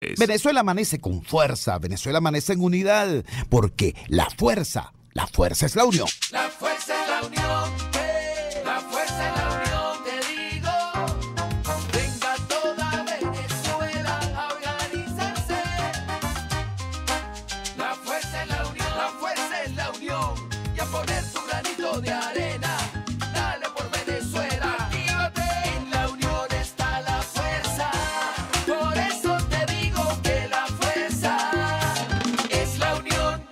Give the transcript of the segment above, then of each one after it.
Venezuela amanece con fuerza, Venezuela amanece en unidad, porque la fuerza es la unión. La fuerza es la unión, la fuerza es la unión, te digo. Venga toda Venezuela a organizarse. La fuerza es la unión, la fuerza es la unión. Y a poner tu granito de arena, dale por Venezuela. Actívate, en la unión está la fuerza. Por eso te digo que la fuerza es la unión.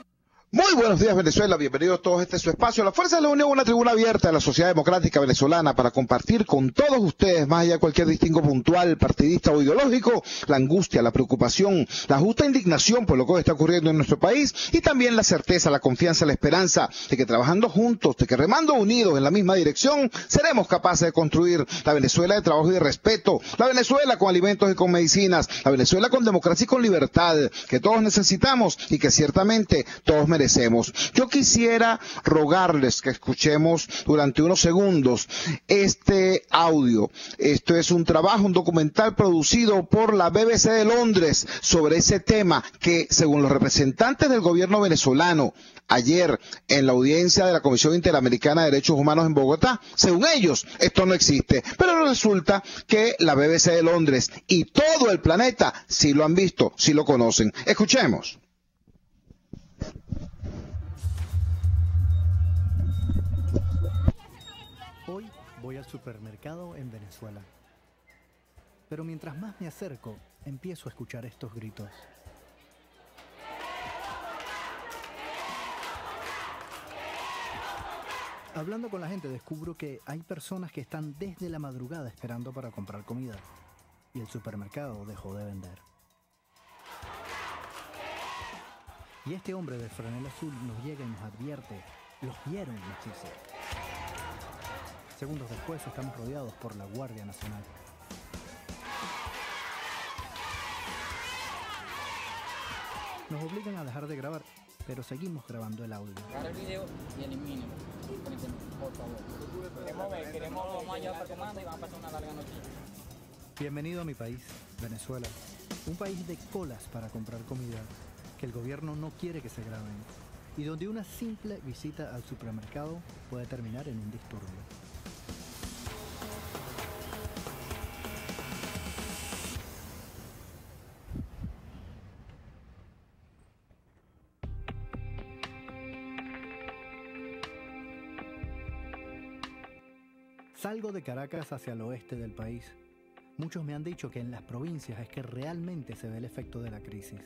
Muy buenos días, Venezuela, bienvenidos todos a este su espacio. La Fuerza de la Unión, una tribuna abierta de la sociedad democrática venezolana para compartir con todos ustedes, más allá de cualquier distingo puntual, partidista o ideológico, la angustia, la preocupación, la justa indignación por lo que está ocurriendo en nuestro país y también la certeza, la confianza, la esperanza de que trabajando juntos, de que remando unidos en la misma dirección, seremos capaces de construir la Venezuela de trabajo y de respeto, la Venezuela con alimentos y con medicinas, la Venezuela con democracia y con libertad, que todos necesitamos y que ciertamente todos merecemos. Yo quisiera rogarles que escuchemos durante unos segundos este audio. Esto es un trabajo, un documental producido por la BBC de Londres sobre ese tema que, según los representantes del gobierno venezolano, ayer en la audiencia de la Comisión Interamericana de Derechos Humanos en Bogotá, según ellos, esto no existe. Pero resulta que la BBC de Londres y todo el planeta sí lo han visto, sí lo conocen. Escuchemos. Hoy voy al supermercado en Venezuela. Pero mientras más me acerco, empiezo a escuchar estos gritos. Hablando con la gente descubro que hay personas que están desde la madrugada esperando para comprar comida. Y el supermercado dejó de vender. Y este hombre del franela azul nos llega y nos advierte: los vieron, nos dice. Segundos después estamos rodeados por la Guardia Nacional. Nos obligan a dejar de grabar, pero seguimos grabando el audio. Agarra el video y elimínelo, por favor. Vamos allá para comando y vamos a pasar una larga noche. Bienvenido a mi país, Venezuela. Un país de colas para comprar comida, que el gobierno no quiere que se graben, y donde una simple visita al supermercado puede terminar en un disturbio. Salgo de Caracas hacia el oeste del país. Muchos me han dicho que en las provincias es que realmente se ve el efecto de la crisis.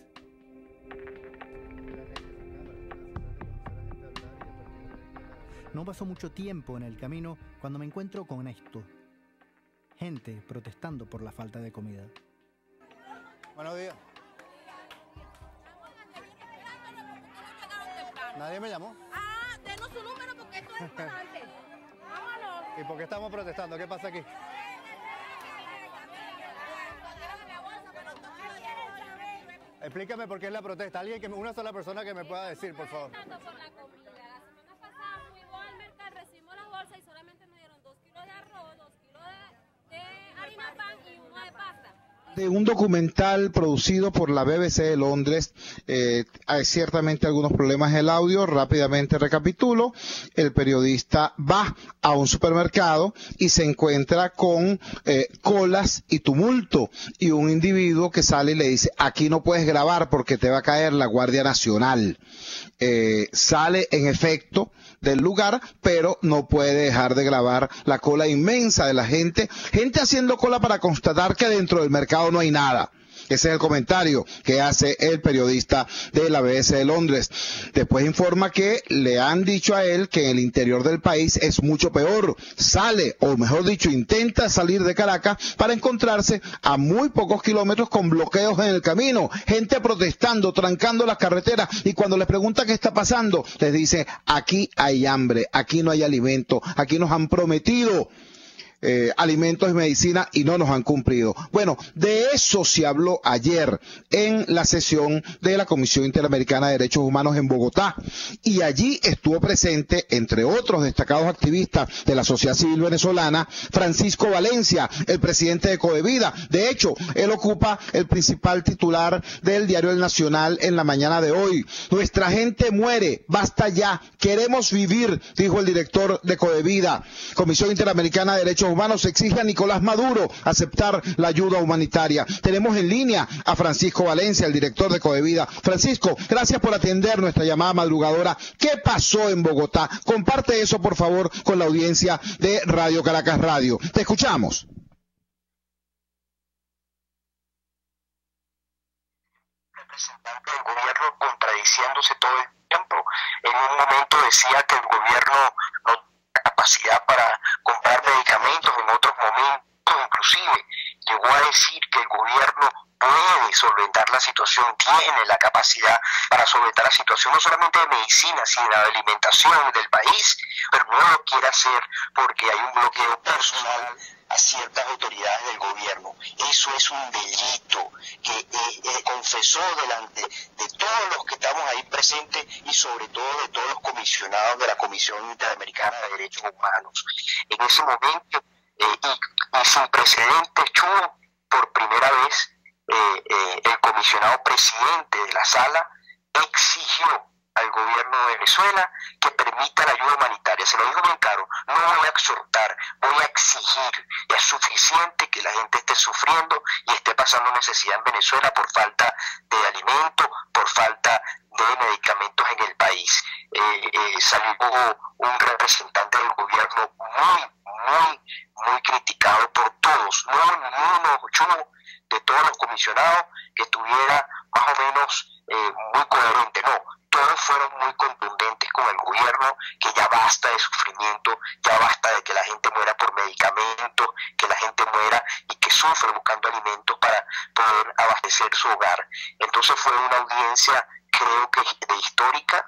No pasó mucho tiempo en el camino cuando me encuentro con esto. Gente protestando por la falta de comida. Buenos días. Nadie me llamó. Ah, denos su número porque esto es importante. Vámonos. ¿Y por qué estamos protestando? ¿Qué pasa aquí? Explícame por qué es la protesta. Alguien una sola persona que me pueda decir, por favor. Por la comida. La semana pasada fuimos al mercado, recibimos las bolsas y solamente nos dieron 2 kilos de arroz, 2 kilos de harina pan y 1 de pasta. De un documental producido por la BBC de Londres. Hay ciertamente algunos problemas en el audio. Rápidamente recapitulo. El periodista va a un supermercado y se encuentra con colas y tumulto, y un individuo que sale y le dice: aquí no puedes grabar porque te va a caer la Guardia Nacional. Sale en efecto del lugar, pero no puede dejar de grabar la cola inmensa de la gente haciendo cola para constatar que dentro del mercado no hay nada. Ese es el comentario que hace el periodista de la BBC de Londres. Después informa que le han dicho a él que en el interior del país es mucho peor. Sale, o mejor dicho, intenta salir de Caracas para encontrarse a muy pocos kilómetros con bloqueos en el camino, gente protestando, trancando las carreteras, y cuando les pregunta qué está pasando, les dice: aquí hay hambre, aquí no hay alimento, aquí nos han prometido alimentos y medicina y no nos han cumplido. Bueno, de eso se habló ayer en la sesión de la Comisión Interamericana de Derechos Humanos en Bogotá, y allí estuvo presente, entre otros destacados activistas de la sociedad civil venezolana, Francisco Valencia, el presidente de Codevida. De hecho, él ocupa el principal titular del diario El Nacional en la mañana de hoy. Nuestra gente muere, basta ya, queremos vivir, dijo el director de Codevida. Comisión Interamericana de Derechos Humanos exige a Nicolás Maduro aceptar la ayuda humanitaria. Tenemos en línea a Francisco Valencia, el director de Codevida. Francisco, gracias por atender nuestra llamada madrugadora. ¿Qué pasó en Bogotá? Comparte eso, por favor, con la audiencia de Radio Caracas Radio. Te escuchamos. Representante del gobierno contradiciéndose todo el tiempo. En un momento decía que el gobierno no tiene capacidad para comprar medicamentos, en otros momentos inclusive llegó a decir que el gobierno puede solventar la situación, tiene la capacidad para solventar la situación no solamente de medicina, sino de alimentación del país, pero no lo quiere hacer porque hay un bloqueo personal a ciertas autoridades del gobierno. Eso es un delito que confesó delante de todos los que estamos ahí presentes y sobre todo de todos los comisionados de la Comisión Interamericana de Derechos Humanos. En ese momento, y sin precedentes, Chuo, por primera vez, el comisionado presidente de la sala exigió al gobierno de Venezuela que permita la ayuda humanitaria. Se lo digo bien claro, no voy a exhortar, voy a exigir. Ya es suficiente que la gente esté sufriendo y esté pasando necesidad en Venezuela por falta de alimento, por falta de medicamentos en el país. Salió un representante del gobierno muy criticado por todos, no uno de todos los comisionados que estuviera más o menos muy coherente, no. Todos fueron muy contundentes con el gobierno, que ya basta de sufrimiento, ya basta de que la gente muera por medicamentos, que la gente muera y que sufre buscando alimentos para poder abastecer su hogar. Entonces fue una audiencia, creo que de histórica,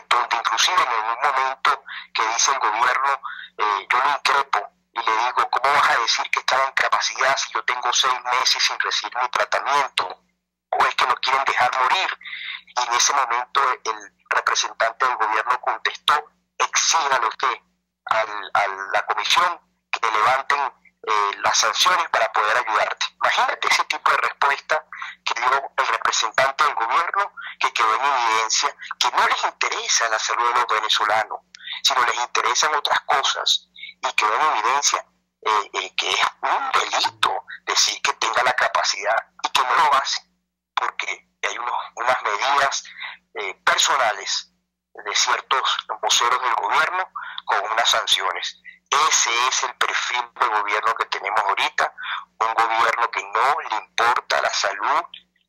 donde inclusive en un momento que dice el gobierno, yo lo increpo y le digo, ¿cómo vas a decir que estaba en capacidad si yo tengo 6 meses sin recibir mi tratamiento? ¿O es que no quieren dejar morir? Y en ese momento el representante del gobierno contestó, exígale usted a la comisión que levanten las sanciones para poder ayudarte. Imagínate ese tipo de respuesta que dio el representante del gobierno, que quedó en evidencia que no les interesa la salud de los venezolanos, sino les interesan otras cosas, y quedó en evidencia que es un delito decir que tenga la capacidad y que no lo hace, porque hay unas medidas personales de ciertos voceros del gobierno con unas sanciones. Ese es el perfil de gobierno que tenemos ahorita, un gobierno que no le importa la salud,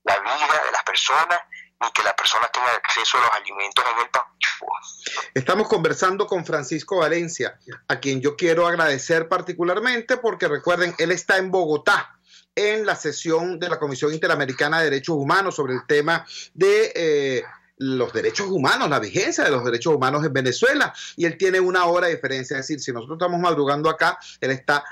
la vida de las personas, ni que las personas tengan acceso a los alimentos en el país. Estamos conversando con Francisco Valencia, a quien yo quiero agradecer particularmente porque recuerden, él está en Bogotá en la sesión de la Comisión Interamericana de Derechos Humanos sobre el tema de los derechos humanos, la vigencia de los derechos humanos en Venezuela, y él tiene 1 hora de diferencia. Es decir, si nosotros estamos madrugando acá, él está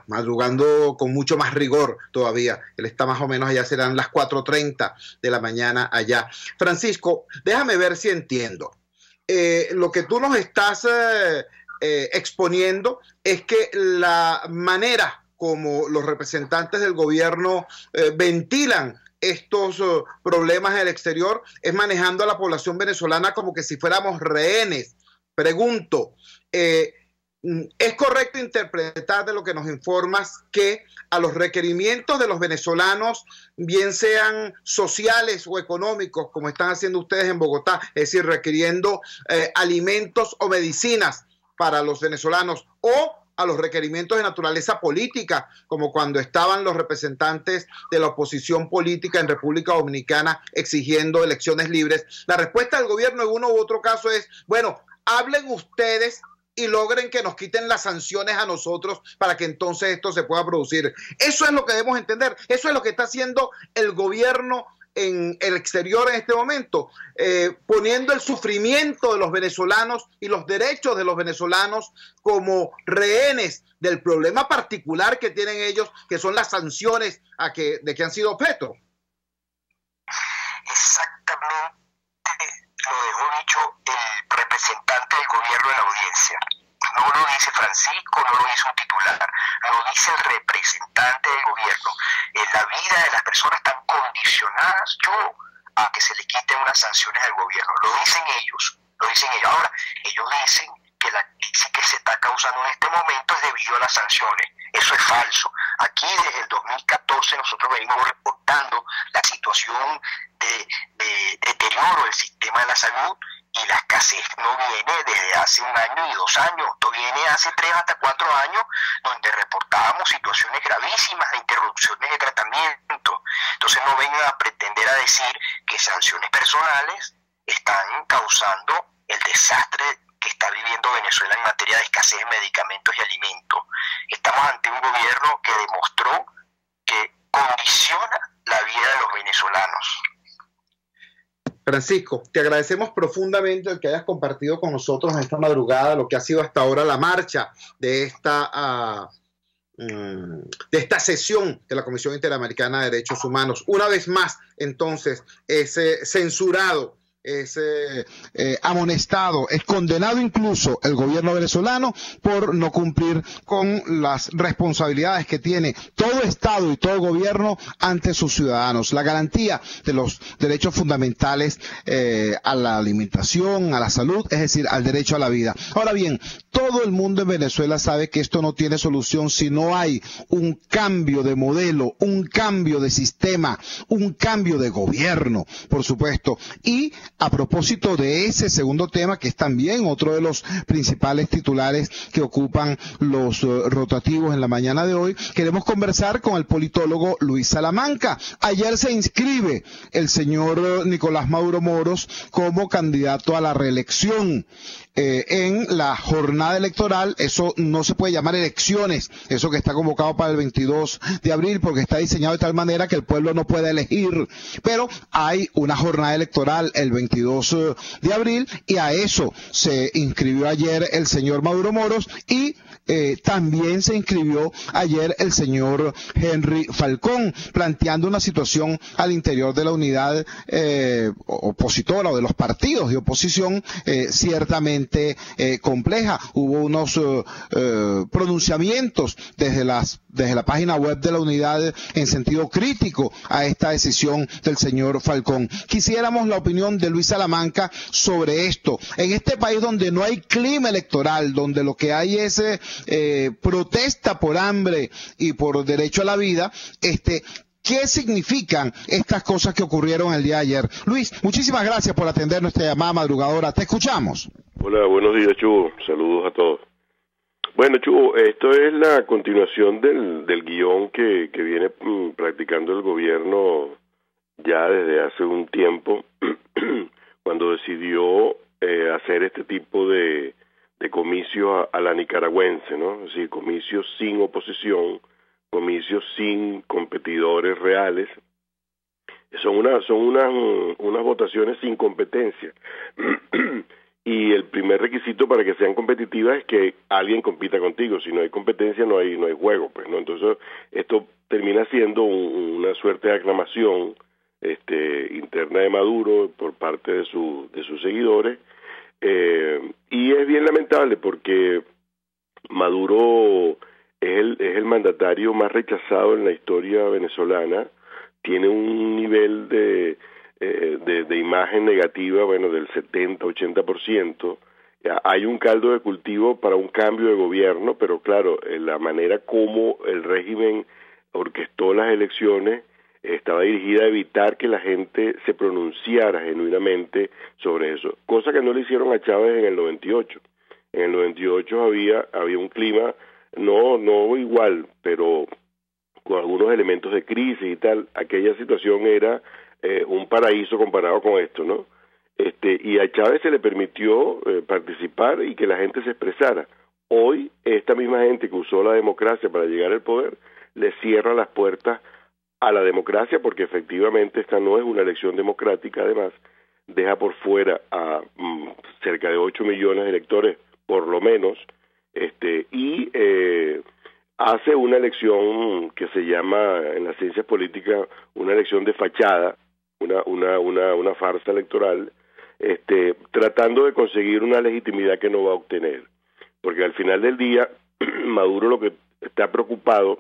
madrugando con mucho más rigor todavía. Él está más o menos allá, serán las 4:30 de la mañana allá. Francisco, déjame ver si entiendo. Lo que tú nos estás exponiendo es que la manera como los representantes del gobierno ventilan estos problemas en el exterior es manejando a la población venezolana como que si fuéramos rehenes. Pregunto, ¿es correcto interpretar de lo que nos informas que a los requerimientos de los venezolanos, bien sean sociales o económicos, como están haciendo ustedes en Bogotá, es decir, requiriendo alimentos o medicinas para los venezolanos, o a los requerimientos de naturaleza política, como cuando estaban los representantes de la oposición política en República Dominicana exigiendo elecciones libres? La respuesta del gobierno en uno u otro caso es, bueno, hablen ustedes y logren que nos quiten las sanciones a nosotros para que entonces esto se pueda producir. Eso es lo que debemos entender. Eso es lo que está haciendo el gobierno en el exterior en este momento, poniendo el sufrimiento de los venezolanos y los derechos de los venezolanos como rehenes del problema particular que tienen ellos, que son las sanciones de que han sido objeto. Exactamente lo dejó dicho el representante del gobierno en la audiencia. No lo dice Francisco, no lo dice un titular, lo dice el representante del gobierno. La vida de las personas están condicionadas a que se les quiten unas sanciones del gobierno. Lo dicen ellos, Ahora, ellos dicen que la crisis que se está causando en este momento es debido a las sanciones. Eso es falso. Aquí desde el 2014 nosotros venimos reportando la situación de deterioro del sistema de la salud, y la escasez no viene desde hace 1 año y 2 años, esto viene hace 3 hasta 4 años, donde reportábamos situaciones gravísimas de interrupciones de tratamiento. Entonces no vengan a pretender a decir que sanciones personales están causando el desastre que está viviendo Venezuela en materia de escasez de medicamentos y alimentos. Estamos ante un gobierno que demostró que condiciona la vida de los venezolanos. Francisco, te agradecemos profundamente el que hayas compartido con nosotros en esta madrugada lo que ha sido hasta ahora la marcha de esta sesión de la Comisión Interamericana de Derechos Humanos. Una vez más, entonces, es censurado, es amonestado, es condenado incluso el gobierno venezolano por no cumplir con las responsabilidades que tiene todo Estado y todo gobierno ante sus ciudadanos. La garantía de los derechos fundamentales a la alimentación, a la salud, es decir, al derecho a la vida. Ahora bien, todo el mundo en Venezuela sabe que esto no tiene solución si no hay un cambio de modelo, un cambio de sistema, un cambio de gobierno, por supuesto. Y a propósito de ese segundo tema, que es también otro de los principales titulares que ocupan los rotativos en la mañana de hoy, queremos conversar con el politólogo Luis Salamanca. Ayer se inscribe el señor Nicolás Maduro Moros como candidato a la reelección. En la jornada electoral, eso no se puede llamar elecciones, eso que está convocado para el 22 de abril, porque está diseñado de tal manera que el pueblo no puede elegir, pero hay una jornada electoral el 22 de abril y a eso se inscribió ayer el señor Maduro Moros y también se inscribió ayer el señor Henry Falcón, planteando una situación al interior de la unidad opositora o de los partidos de oposición ciertamente compleja. Hubo unos pronunciamientos desde la página web de la unidad en sentido crítico a esta decisión del señor Falcón. Quisiéramos la opinión de Luis Salamanca sobre esto. En este país donde no hay clima electoral, donde lo que hay es protesta por hambre y por derecho a la vida, ¿qué significan estas cosas que ocurrieron el día de ayer? Luis, muchísimas gracias por atender nuestra llamada madrugadora. Te escuchamos. Hola, buenos días, Chugo. Saludos a todos. Bueno, Chugo, esto es la continuación del guión que viene practicando el gobierno ya desde hace un tiempo, cuando decidió hacer este tipo de comicios a la nicaragüense, ¿no? Es decir, comicios sin oposición, comicios sin competidores reales. Son unas votaciones sin competencia. Y el primer requisito para que sean competitivas es que alguien compita contigo. Si no hay competencia, no hay juego, pues, ¿no? Entonces, esto termina siendo una suerte de aclamación interna de Maduro por parte de sus seguidores. Y es bien lamentable porque Maduro es el mandatario más rechazado en la historia venezolana. Tiene un nivel de imagen negativa, bueno, del 70-80%. Hay un caldo de cultivo para un cambio de gobierno, pero claro, la manera como el régimen orquestó las elecciones estaba dirigida a evitar que la gente se pronunciara genuinamente sobre eso, cosa que no le hicieron a Chávez en el 98. En el 98 había un clima no igual, pero con algunos elementos de crisis y tal. Aquella situación era un paraíso comparado con esto, ¿no? Y a Chávez se le permitió participar y que la gente se expresara. Hoy, esta misma gente que usó la democracia para llegar al poder, le cierra las puertas a la democracia, porque efectivamente esta no es una elección democrática. Además, deja por fuera a cerca de 8 millones de electores, por lo menos, y hace una elección que se llama en las ciencias políticas una elección de fachada, una farsa electoral, tratando de conseguir una legitimidad que no va a obtener, porque al final del día Maduro lo que está preocupado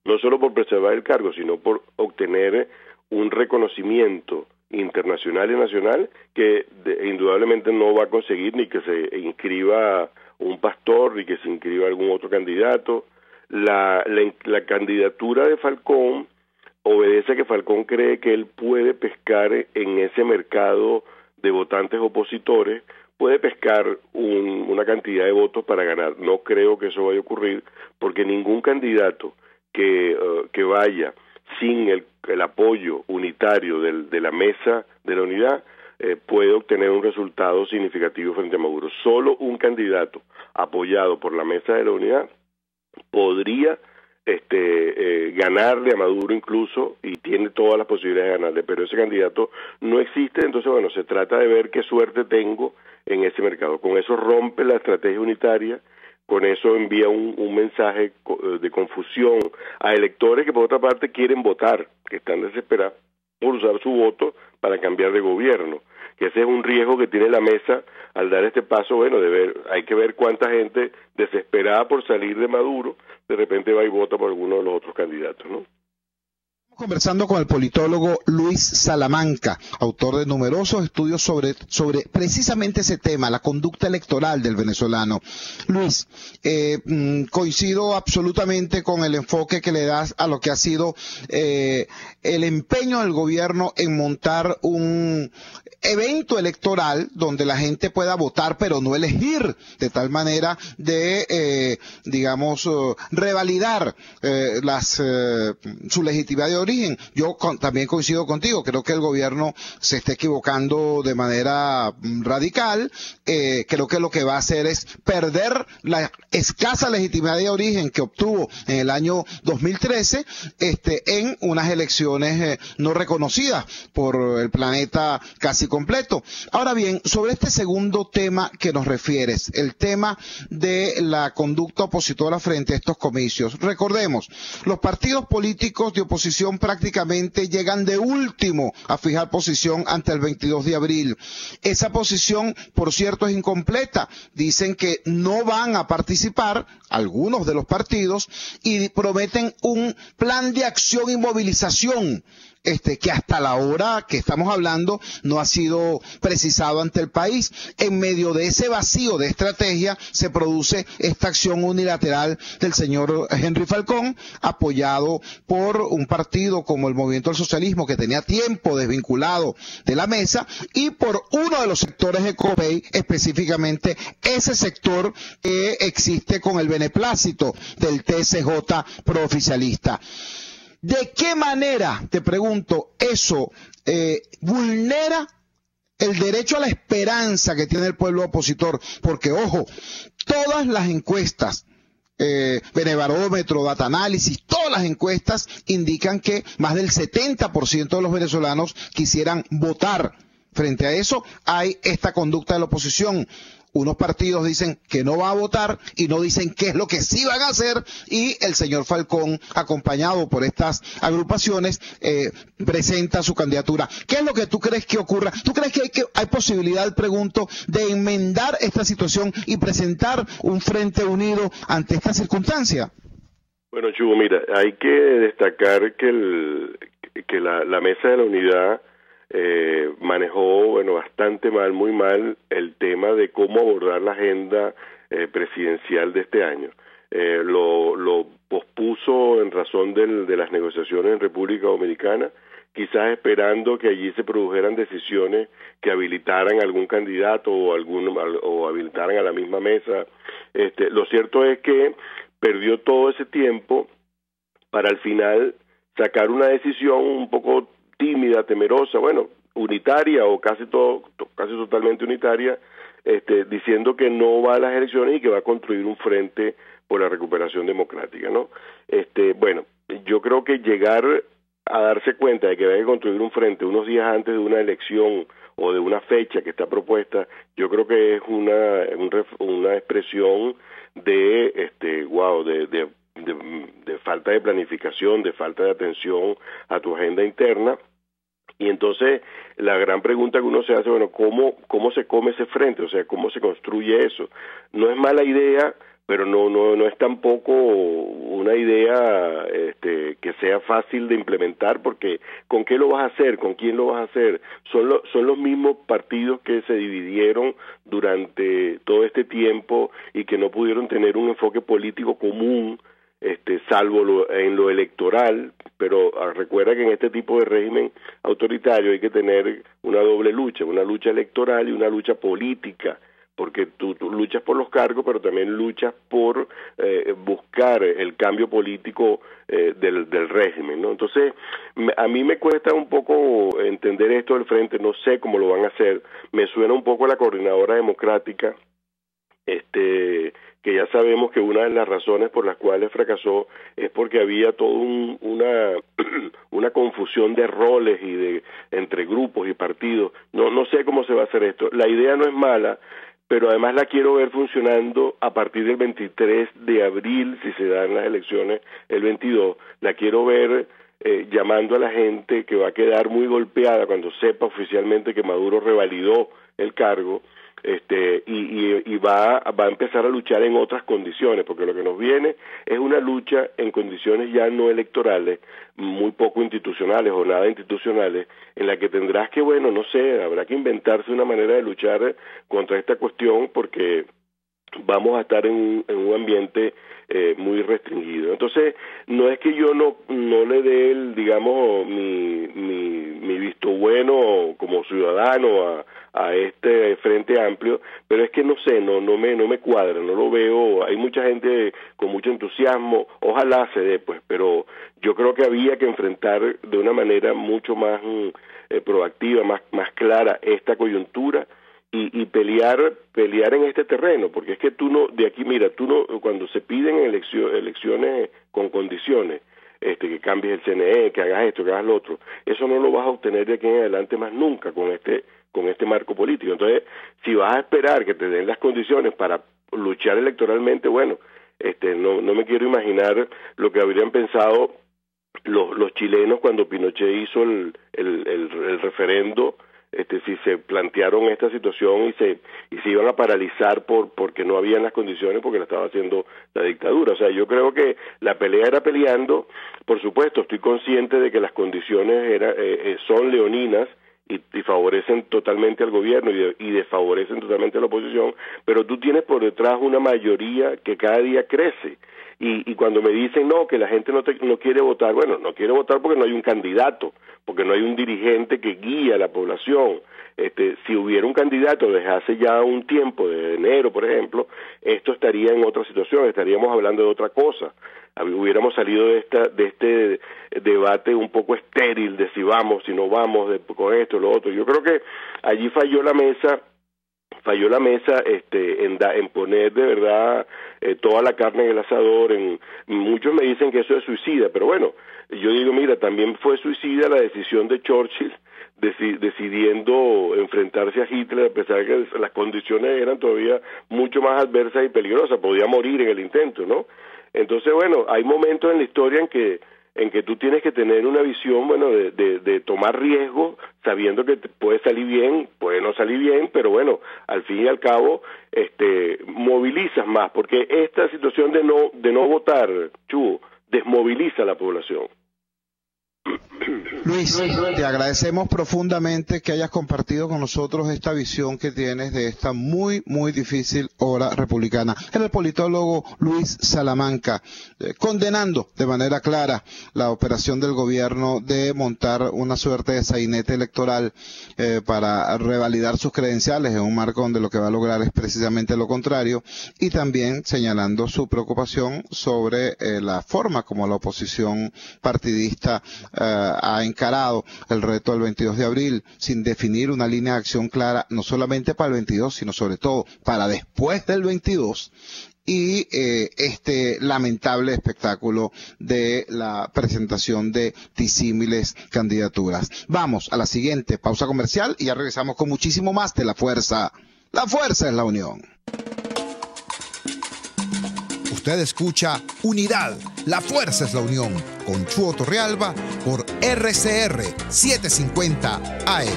no solo por preservar el cargo, sino por obtener un reconocimiento internacional y nacional que indudablemente no va a conseguir, ni que se inscriba un pastor, ni que se inscriba algún otro candidato. La candidatura de Falcón obedece a que Falcón cree que él puede pescar en ese mercado de votantes opositores, puede pescar una cantidad de votos para ganar. No creo que eso vaya a ocurrir, porque ningún candidato que vaya sin el apoyo unitario de la mesa de la unidad puede obtener un resultado significativo frente a Maduro. Solo un candidato apoyado por la mesa de la unidad podría ganarle a Maduro incluso, y tiene todas las posibilidades de ganarle, pero ese candidato no existe. Entonces, bueno, se trata de ver qué suerte tengo en ese mercado. Con eso rompe la estrategia unitaria, con eso envía un mensaje de confusión a electores que por otra parte quieren votar, que están desesperados por usar su voto para cambiar de gobierno, que ese es un riesgo que tiene la mesa al dar este paso. Bueno, hay que ver cuánta gente desesperada por salir de Maduro de repente va y vota por alguno de los otros candidatos, ¿no? Conversando con el politólogo Luis Salamanca, autor de numerosos estudios sobre precisamente ese tema, la conducta electoral del venezolano. Luis, coincido absolutamente con el enfoque que le das a lo que ha sido el empeño del gobierno en montar un evento electoral donde la gente pueda votar pero no elegir, de tal manera de, revalidar su legitimidad de origen. Yo también coincido contigo, creo que el gobierno se está equivocando de manera radical. Creo que lo que va a hacer es perder la escasa legitimidad de origen que obtuvo en el año 2013 en unas elecciones no reconocidas por el planeta casi completo. Ahora bien, sobre este segundo tema que nos refieres, el tema de la conducta opositora frente a estos comicios. Recordemos, los partidos políticos de oposición prácticamente llegan de último a fijar posición ante el 22 de abril. Esa posición, por cierto, es incompleta. Dicen que no van a participar algunos de los partidos y prometen un plan de acción y movilización que hasta la hora que estamos hablando no ha sido precisado ante el país. En medio de ese vacío de estrategia se produce esta acción unilateral del señor Henry Falcón, apoyado por un partido como el Movimiento del Socialismo, que tenía tiempo desvinculado de la mesa, y por uno de los sectores de Copey, específicamente ese sector que existe con el beneplácito del TSJ prooficialista. ¿De qué manera, te pregunto, eso vulnera el derecho a la esperanza que tiene el pueblo opositor? Porque, ojo, todas las encuestas, Benebarómetro, Data Análisis, todas las encuestas indican que más del 70% de los venezolanos quisieran votar. Frente a eso hay esta conducta de la oposición. Unos partidos dicen que no va a votar y no dicen qué es lo que sí van a hacer, y el señor Falcón, acompañado por estas agrupaciones, presenta su candidatura. ¿Qué es lo que tú crees que ocurra? ¿Tú crees que hay posibilidad, pregunto, de enmendar esta situación y presentar un frente unido ante esta circunstancia? Bueno, Chugo, mira, hay que destacar que la mesa de la unidad manejó, bastante mal, muy mal, el tema de cómo abordar la agenda presidencial de este año. Lo pospuso en razón de las negociaciones en República Dominicana, quizás esperando que allí se produjeran decisiones que habilitaran a algún candidato o habilitaran a la misma mesa. Lo cierto es que perdió todo ese tiempo para al final sacar una decisión un poco tímida, temerosa, unitaria o casi totalmente unitaria, diciendo que no va a las elecciones y que va a construir un frente por la recuperación democrática, ¿no? Yo creo que llegar a darse cuenta de que hay que construir un frente unos días antes de una elección o de una fecha que está propuesta, yo creo que es una expresión de de falta de planificación, de falta de atención a tu agenda interna. Y entonces la gran pregunta que uno se hace, bueno, ¿cómo se come ese frente? O sea, ¿cómo se construye eso? No es mala idea, pero no es tampoco una idea que sea fácil de implementar, porque ¿con qué lo vas a hacer? ¿Con quién lo vas a hacer? Son los mismos partidos que se dividieron durante todo este tiempo y que no pudieron tener un enfoque político común, salvo en lo electoral, pero recuerda que en este tipo de régimen autoritario hay que tener una doble lucha, una lucha electoral y una lucha política, porque tú luchas por los cargos, pero también luchas por buscar el cambio político del régimen, ¿no? Entonces, a mí me cuesta un poco entender esto del frente, no sé cómo lo van a hacer, me suena un poco a la Coordinadora Democrática, que ya sabemos que una de las razones por las cuales fracasó es porque había toda una confusión de roles y entre grupos y partidos. No sé cómo se va a hacer esto. La idea no es mala, pero además la quiero ver funcionando a partir del 23 de abril, si se dan las elecciones el 22. La quiero ver llamando a la gente que va a quedar muy golpeada cuando sepa oficialmente que Maduro revalidó el cargo, y va a empezar a luchar en otras condiciones, porque lo que nos viene es una lucha en condiciones ya no electorales, muy poco institucionales o nada institucionales, en la que tendrás que, no sé, habrá que inventarse una manera de luchar contra esta cuestión, porque vamos a estar en un ambiente muy restringido. Entonces, no es que yo no le dé mi visto bueno como ciudadano a este Frente Amplio, pero es que no sé, no me cuadra, no lo veo. Hay mucha gente con mucho entusiasmo, ojalá se dé, pues, pero yo creo que había que enfrentar de una manera mucho más proactiva, más clara esta coyuntura, y pelear en este terreno, porque es que cuando se piden elecciones con condiciones, que cambies el CNE, que hagas esto, que hagas lo otro, eso no lo vas a obtener de aquí en adelante más nunca con este marco político. Entonces, si vas a esperar que te den las condiciones para luchar electoralmente, no me quiero imaginar lo que habrían pensado los chilenos cuando Pinochet hizo el referendo, si se plantearon esta situación y se iban a paralizar porque no habían las condiciones, porque la estaba haciendo la dictadura. O sea, yo creo que la pelea era peleando. Por supuesto, estoy consciente de que las condiciones son leoninas y favorecen totalmente al gobierno y desfavorecen totalmente a la oposición, pero tú tienes por detrás una mayoría que cada día crece. Y cuando me dicen que la gente no quiere votar, no quiere votar porque no hay un candidato, porque no hay un dirigente que guíe a la población. Si hubiera un candidato desde hace ya un tiempo, de enero, por ejemplo, esto estaría en otra situación, estaríamos hablando de otra cosa. Hubiéramos salido de este debate un poco estéril de si vamos, si no vamos, con esto, lo otro. Yo creo que allí falló la mesa en poner de verdad toda la carne en el asador. Muchos me dicen que eso es suicida, pero yo digo, mira, también fue suicida la decisión de Churchill decidiendo enfrentarse a Hitler, a pesar de que las condiciones eran todavía mucho más adversas y peligrosas, podía morir en el intento, ¿no? Entonces, hay momentos en la historia en que tú tienes que tener una visión, de tomar riesgos, sabiendo que puede salir bien, puede no salir bien, pero al fin y al cabo, movilizas más, porque esta situación de no votar, desmoviliza a la población. Luis, te agradecemos profundamente que hayas compartido con nosotros esta visión que tienes de esta muy, muy difícil hora republicana. El politólogo Luis Salamanca, condenando de manera clara la operación del gobierno de montar una suerte de sainete electoral para revalidar sus credenciales en un marco donde lo que va a lograr es precisamente lo contrario, y también señalando su preocupación sobre la forma como la oposición partidista ha encarado el reto del 22 de abril sin definir una línea de acción clara, no solamente para el 22, sino sobre todo para después del 22, y este lamentable espectáculo de la presentación de disímiles candidaturas. Vamos a la siguiente pausa comercial y ya regresamos con muchísimo más de La Fuerza. La Fuerza es la unión. Usted escucha Unidad, la fuerza es la unión, con Chuo Torrealba por RCR 750 AM.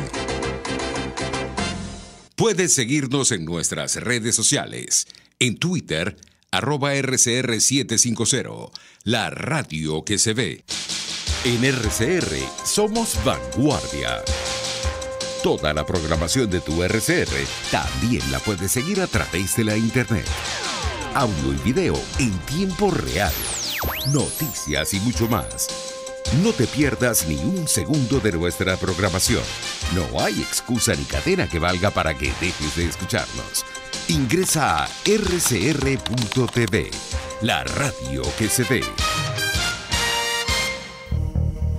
Puedes seguirnos en nuestras redes sociales. En Twitter, @RCR750, la radio que se ve. En RCR somos vanguardia. Toda la programación de tu RCR también la puedes seguir a través de la internet. Audio y video en tiempo real, noticias y mucho más. No te pierdas ni un segundo de nuestra programación. No hay excusa ni cadena que valga para que dejes de escucharnos. Ingresa a rcr.tv, la radio que se ve.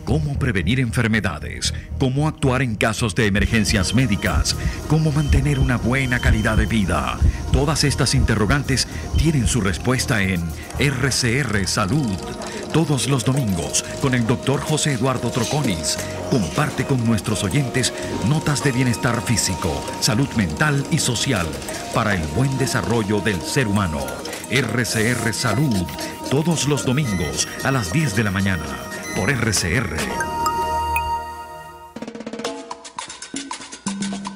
Cómo prevenir enfermedades, cómo actuar en casos de emergencias médicas, cómo mantener una buena calidad de vida. Todas estas interrogantes tienen su respuesta en RCR Salud. Todos los domingos, con el Dr. José Eduardo Troconis, comparte con nuestros oyentes notas de bienestar físico, salud mental y social para el buen desarrollo del ser humano. RCR Salud, todos los domingos a las 10 de la mañana. Por RCR.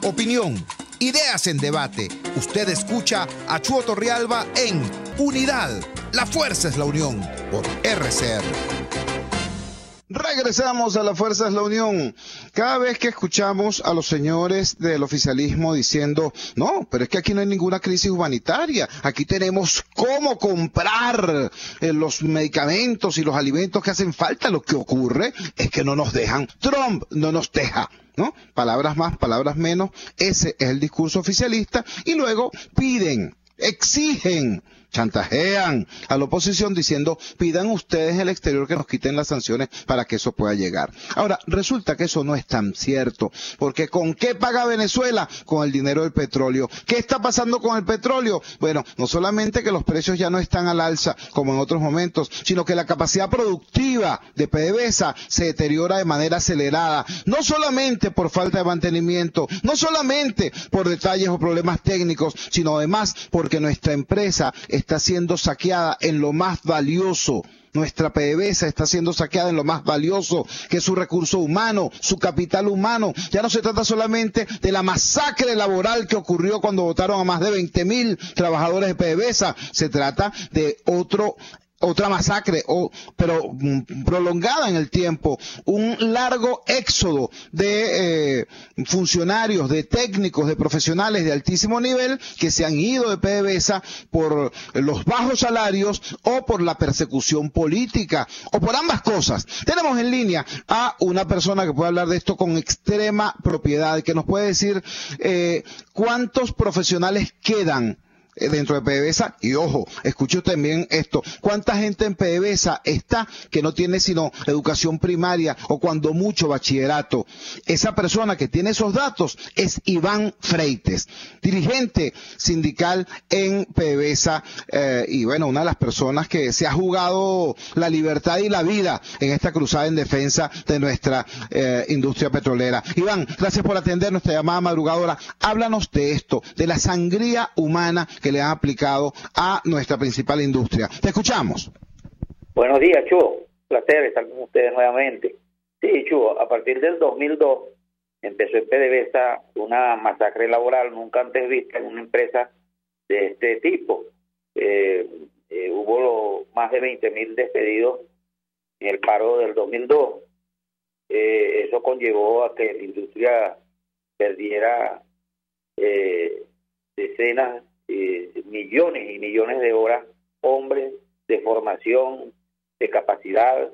Opinión, ideas en debate. Usted escucha a Chuo Torrealba en Unidad, la fuerza es la unión, por RCR. Regresamos a La Fuerza es la Unión. Cada vez que escuchamos a los señores del oficialismo diciendo, no, pero es que aquí no hay ninguna crisis humanitaria, aquí tenemos cómo comprar los medicamentos y los alimentos que hacen falta, lo que ocurre es que no nos dejan. Trump no nos deja, ¿no? Palabras más, palabras menos, ese es el discurso oficialista, y luego piden, exigen, chantajean a la oposición diciendo, pidan ustedes en el exterior que nos quiten las sanciones para que eso pueda llegar. Ahora, resulta que eso no es tan cierto, porque ¿con qué paga Venezuela? Con el dinero del petróleo. ¿Qué está pasando con el petróleo? Bueno, no solamente que los precios ya no están al alza como en otros momentos, sino que la capacidad productiva de PDVSA se deteriora de manera acelerada, no solamente por falta de mantenimiento, no solamente por detalles o problemas técnicos, sino además porque nuestra empresa está siendo saqueada en lo más valioso. Nuestra PDVSA está siendo saqueada en lo más valioso, que es su recurso humano, su capital humano. Ya no se trata solamente de la masacre laboral que ocurrió cuando votaron a más de 20.000 trabajadores de PDVSA. Se trata de otra masacre, pero prolongada en el tiempo, un largo éxodo de funcionarios, de técnicos, de profesionales de altísimo nivel que se han ido de PDVSA por los bajos salarios o por la persecución política o por ambas cosas. Tenemos en línea a una persona que puede hablar de esto con extrema propiedad, que nos puede decir cuántos profesionales quedan dentro de PDVSA, y ojo, escuche también esto, ¿cuánta gente en PDVSA está que no tiene sino educación primaria o cuando mucho bachillerato? Esa persona que tiene esos datos es Iván Freites, dirigente sindical en PDVSA, y bueno, una de las personas que se ha jugado la libertad y la vida en esta cruzada en defensa de nuestra industria petrolera. Iván, gracias por atender nuestra llamada madrugadora. Háblanos de esto, de la sangría humana que le han aplicado a nuestra principal industria. Te escuchamos. Buenos días, Chuo. Placer estar con ustedes nuevamente. Sí, Chuo, a partir del 2002 empezó en PDVSA una masacre laboral nunca antes vista en una empresa de este tipo. Hubo más de 20.000 despedidos en el paro del 2002. Eso conllevó a que la industria perdiera decenas, millones y millones de horas, hombres, de formación, de capacidad,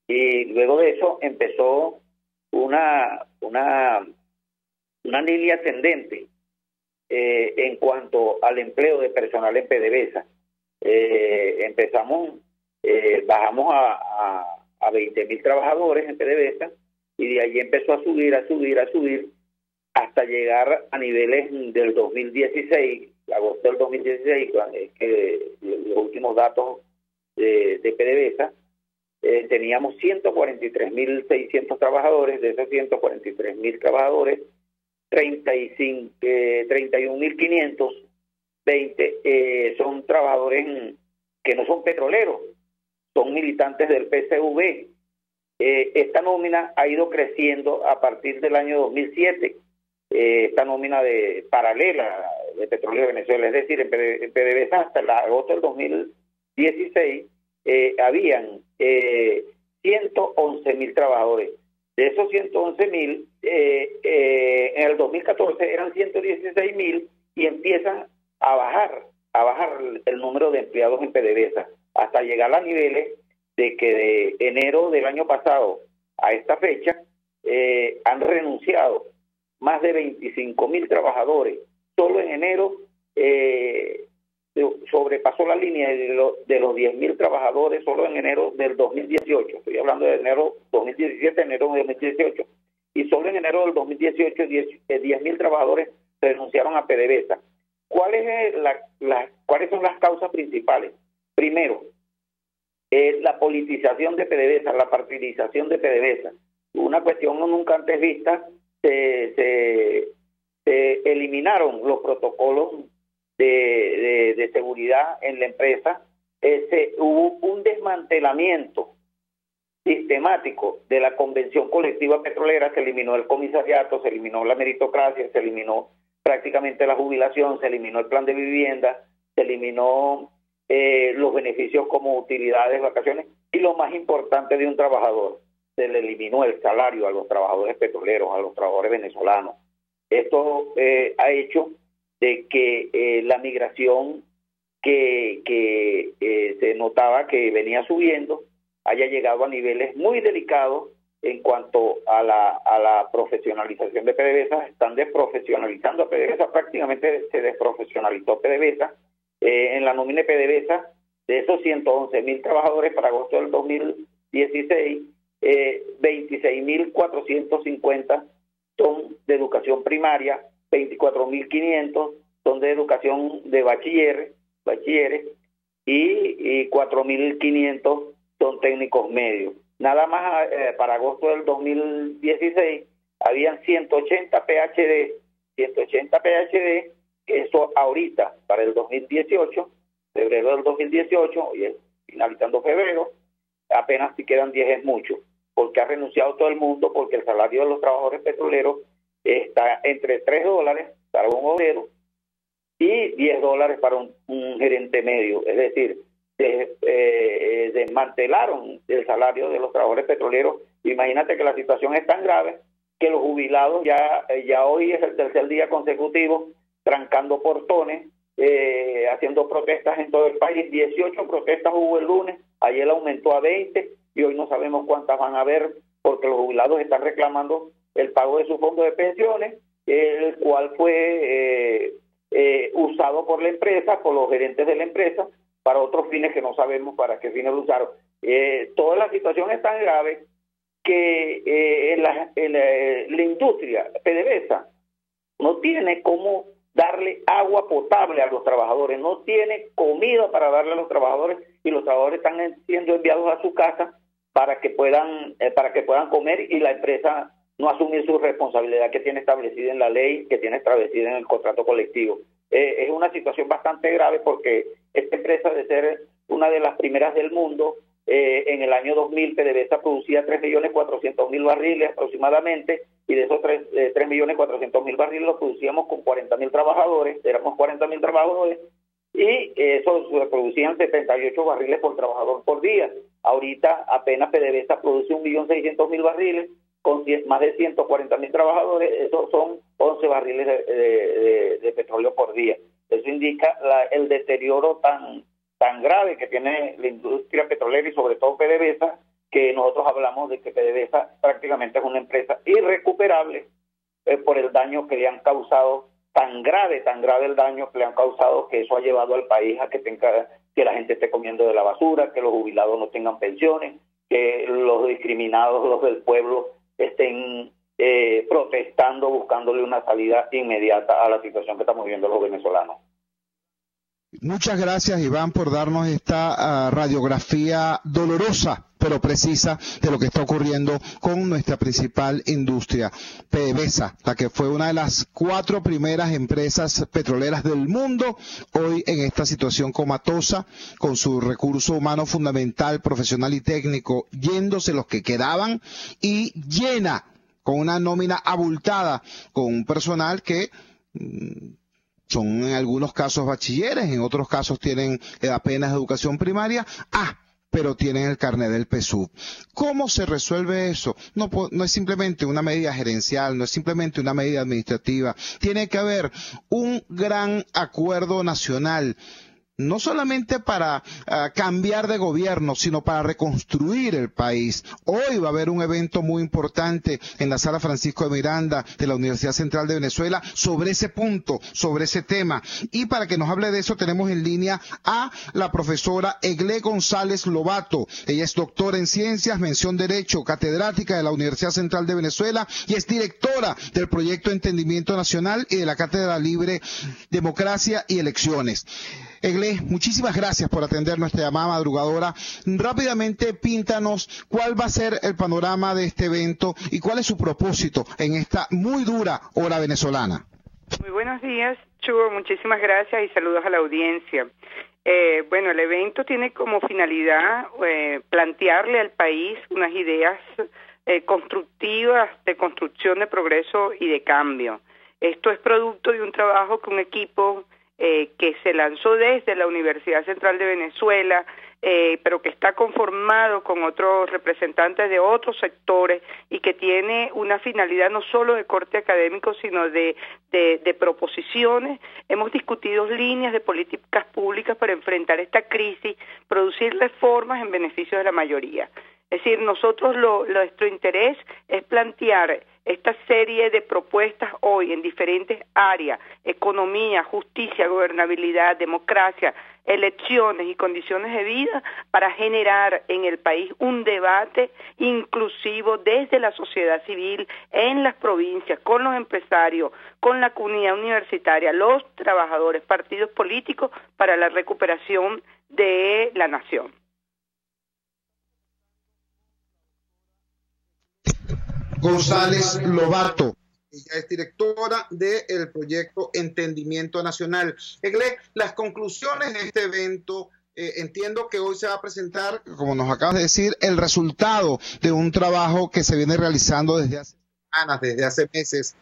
y luego de eso empezó una línea ascendente en cuanto al empleo de personal en PDVSA. Bajamos a 20.000 trabajadores en PDVSA, y de ahí empezó a subir hasta llegar a niveles del 2016, agosto del 2016, que los últimos datos de PDVSA, teníamos 143.600 trabajadores. De esos 143.000 trabajadores, 31.520 son trabajadores que no son petroleros, son militantes del PCV. Esta nómina ha ido creciendo a partir del año 2007, esta nómina paralela de Petróleo de Venezuela, es decir, en PDVSA hasta agosto del 2016 habían 111.000 trabajadores. De esos 111.000, en el 2014 eran 116.000 y empiezan a bajar el número de empleados en PDVSA hasta llegar a niveles de que de enero del año pasado a esta fecha han renunciado más de 25.000 trabajadores. Solo en enero sobrepasó la línea de los 10.000 trabajadores solo en enero del 2018. Estoy hablando de enero 2017, enero 2018. Y solo en enero del 2018 10.000 trabajadores renunciaron a PDVSA. ¿Cuáles son las causas principales? Primero, la politización de PDVSA, la partidización de PDVSA. Una cuestión nunca antes vista. Se eliminaron los protocolos de seguridad en la empresa. Hubo un desmantelamiento sistemático de la convención colectiva petrolera. Se eliminó el comisariato, se eliminó la meritocracia, se eliminó prácticamente la jubilación, se eliminó el plan de vivienda, se eliminó los beneficios como utilidades, vacaciones, y lo más importante de un trabajador, se le eliminó el salario a los trabajadores petroleros, a los trabajadores venezolanos. Esto ha hecho de que la migración que se notaba que venía subiendo haya llegado a niveles muy delicados en cuanto a la profesionalización de PDVSA. Están desprofesionalizando a PDVSA, prácticamente se desprofesionalizó PDVSA. En la nómina de PDVSA, de esos 111.000 trabajadores para agosto del 2016, 26.450 son de educación primaria, 24.500 son de educación de bachilleres y 4.500 son técnicos medios. Nada más para agosto del 2016 habían 180 PhD, eso ahorita para el 2018, febrero del 2018, y finalizando febrero, apenas si quedan 10 es mucho, porque ha renunciado todo el mundo, porque el salario de los trabajadores petroleros está entre $3 para un obrero y $10 para un gerente medio. Es decir, desmantelaron el salario de los trabajadores petroleros. Imagínate que la situación es tan grave que los jubilados ya hoy es el tercer día consecutivo trancando portones, haciendo protestas en todo el país. 18 protestas hubo el lunes, ayer aumentó a 20 y hoy no sabemos cuántas van a haber, porque los jubilados están reclamando el pago de su fondo de pensiones, el cual fue usado por la empresa, por los gerentes de la empresa, para otros fines que no sabemos para qué fines lo usaron. Toda la situación es tan grave que la industria PDVSA no tiene cómo darle agua potable a los trabajadores, no tiene comida para darle a los trabajadores, y los trabajadores están siendo enviados a su casa para que puedan comer, y la empresa no asumir su responsabilidad que tiene establecida en la ley, que tiene establecida en el contrato colectivo. Es una situación bastante grave, porque esta empresa, de ser una de las primeras del mundo, en el año 2000 PDVSA producía 3.400.000 barriles aproximadamente, y de esos 3.400.000 barriles los producíamos con 40.000 trabajadores, éramos 40.000 trabajadores, y eso se producían 78 barriles por trabajador por día. Ahorita apenas PDVSA produce 1.600.000 barriles con más de 140.000 trabajadores. Esos son 11 barriles de petróleo por día. Eso indica el deterioro tan grave que tiene la industria petrolera, y sobre todo PDVSA, que nosotros hablamos de que PDVSA prácticamente es una empresa irrecuperable por el daño que le han causado, tan grave el daño que le han causado, que eso ha llevado al país a que la gente esté comiendo de la basura, que los jubilados no tengan pensiones, que los discriminados, los del pueblo, estén protestando, buscándole una salida inmediata a la situación que estamos viviendo los venezolanos. Muchas gracias, Iván, por darnos esta radiografía dolorosa pero precisa de lo que está ocurriendo con nuestra principal industria, PDVSA, la que fue una de las 4 primeras empresas petroleras del mundo, hoy en esta situación comatosa, con su recurso humano fundamental, profesional y técnico, yéndose los que quedaban, y llena, con una nómina abultada, con un personal que son en algunos casos bachilleres, en otros casos tienen apenas educación primaria, pero tienen el carnet del PSUV. ¿Cómo se resuelve eso? No es simplemente una medida gerencial, no es simplemente una medida administrativa. Tiene que haber un gran acuerdo nacional, no solamente para cambiar de gobierno, sino para reconstruir el país. Hoy va a haber un evento muy importante en la Sala Francisco de Miranda de la Universidad Central de Venezuela sobre ese punto, sobre ese tema. Y para que nos hable de eso tenemos en línea a la profesora Eglé González Lobato. Ella es doctora en Ciencias, mención Derecho, catedrática de la Universidad Central de Venezuela y es directora del Proyecto Entendimiento Nacional y de la Cátedra Libre Democracia y Elecciones. Eglé, muchísimas gracias por atender nuestra llamada madrugadora. Rápidamente, píntanos cuál va a ser el panorama de este evento y cuál es su propósito en esta muy dura hora venezolana. Muy buenos días, Chugo. Muchísimas gracias y saludos a la audiencia. Bueno, el evento tiene como finalidad plantearle al país unas ideas constructivas de construcción de progreso y de cambio. Esto es producto de un trabajo que un equipo que se lanzó desde la Universidad Central de Venezuela, pero que está conformado con otros representantes de otros sectores y que tiene una finalidad no solo de corte académico, sino de proposiciones. Hemos discutido líneas de políticas públicas para enfrentar esta crisis, producir reformas en beneficio de la mayoría. Es decir, nosotros nuestro interés es plantear esta serie de propuestas hoy en diferentes áreas: economía, justicia, gobernabilidad, democracia, elecciones y condiciones de vida, para generar en el país un debate inclusivo desde la sociedad civil, en las provincias, con los empresarios, con la comunidad universitaria, los trabajadores, partidos políticos, para la recuperación de la nación. González Lobato. Ella es directora del proyecto Entendimiento Nacional. Eglé, las conclusiones de este evento, entiendo que hoy se va a presentar, como nos acabas de decir, el resultado de un trabajo que se viene realizando desde hace semanas, desde hace meses.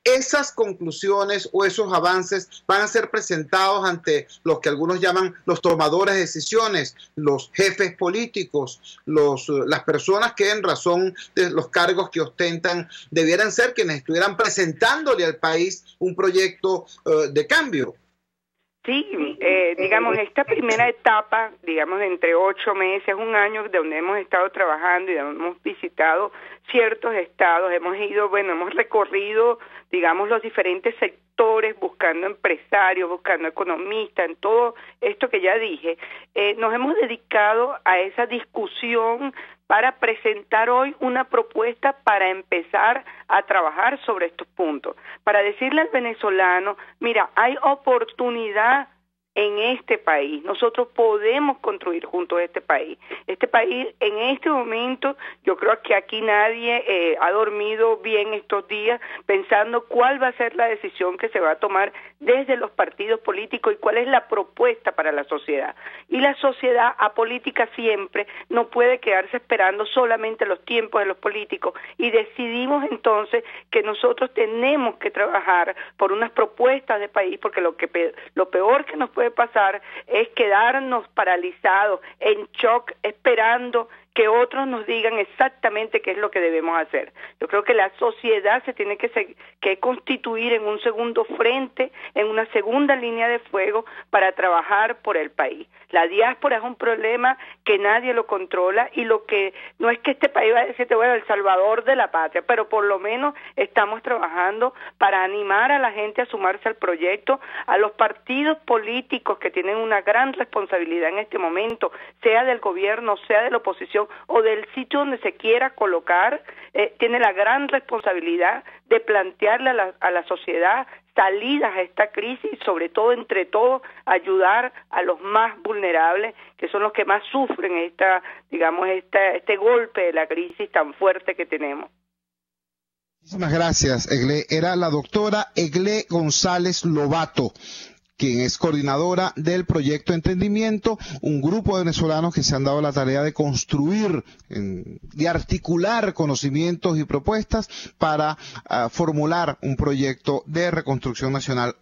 Esas conclusiones o esos avances van a ser presentados ante los que algunos llaman los tomadores de decisiones, los jefes políticos, las personas que en razón de los cargos que ostentan debieran ser quienes estuvieran presentándole al país un proyecto de cambio. Sí, digamos, esta primera etapa, digamos, entre 8 meses, un año, donde hemos estado trabajando y donde hemos visitado ciertos estados, hemos recorrido, digamos, los diferentes sectores, buscando empresarios, buscando economistas, en todo esto que ya dije. Nos hemos dedicado a esa discusión para presentar hoy una propuesta para empezar a trabajar sobre estos puntos, para decirle al venezolano: mira, hay oportunidad en este país, nosotros podemos construir juntos este país. Este país en este momento, yo creo que aquí nadie ha dormido bien estos días pensando cuál va a ser la decisión que se va a tomar desde los partidos políticos y cuál es la propuesta para la sociedad. Y la sociedad apolítica siempre no puede quedarse esperando solamente los tiempos de los políticos, y decidimos entonces que nosotros tenemos que trabajar por unas propuestas de país, porque lo peor que nos puede pasar es quedarnos paralizados, en shock, esperando que otros nos digan exactamente qué es lo que debemos hacer. Yo creo que la sociedad se tiene que constituir en un segundo frente, en una segunda línea de fuego para trabajar por el país. La diáspora es un problema que nadie lo controla, y lo que no es que este país va a decirte, bueno, el salvador de la patria, pero por lo menos estamos trabajando para animar a la gente a sumarse al proyecto, a los partidos políticos que tienen una gran responsabilidad en este momento, sea del gobierno, sea de la oposición o del sitio donde se quiera colocar, tiene la gran responsabilidad de plantearle a la sociedad salidas a esta crisis y sobre todo, entre todos, ayudar a los más vulnerables, que son los que más sufren este golpe de la crisis tan fuerte que tenemos. Muchísimas gracias, Eglé. Era la doctora Eglé González Lobato, quien es coordinadora del Proyecto Entendimiento, un grupo de venezolanos que se han dado la tarea de construir, de articular conocimientos y propuestas para formular un proyecto de reconstrucción nacional.